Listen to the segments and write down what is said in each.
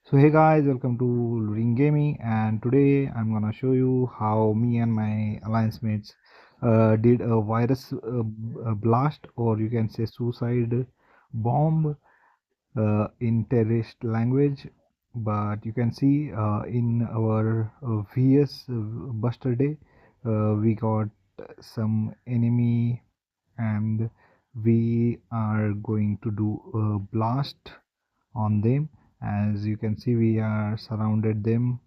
So hey guys, welcome to Ring Gaming, and today I'm gonna show you how me and my alliance mates did a virus blast, or you can say suicide bomb in terrorist language. But you can see in our VS Buster Day, we got some enemy, and we are going to do a blast on them. As you can see, we are surrounded them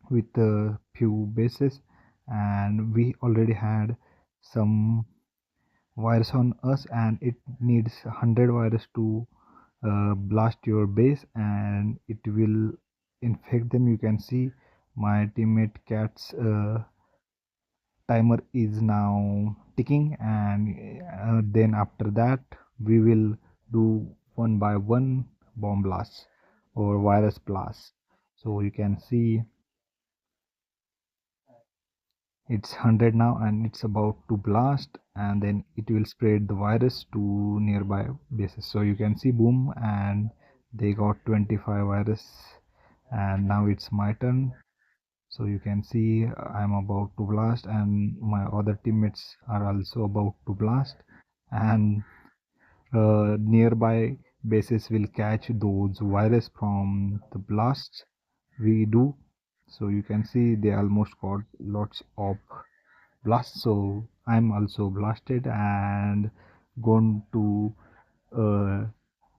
with a few bases, and we already had some virus on us, and it needs 100 virus to blast your base, and it will infect them. You can see my teammate cat's timer is now ticking, and then after that we will do one by one bomb blasts or virus blasts. So you can see it's 100 now, and it's about to blast, and then it will spread the virus to nearby bases. So you can see boom, and they got 25 virus, and now it's my turn. So you can see I'm about to blast, and my other teammates are also about to blast, and nearby bases will catch those virus from the blasts we do. So you can see they almost got lots of blasts. So I'm also blasted and gone to a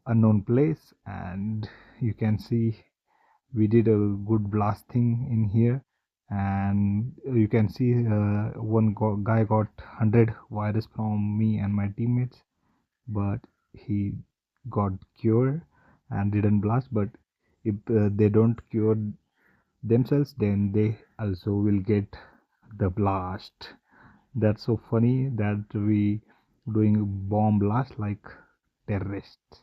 unknown place, and you can see we did a good blasting in here. And you can see one guy got 100 virus from me and my teammates, but he got cured and didn't blast. But if they don't cure themselves, then they also will get the blast. That's so funny that we doing bomb blast like terrorists.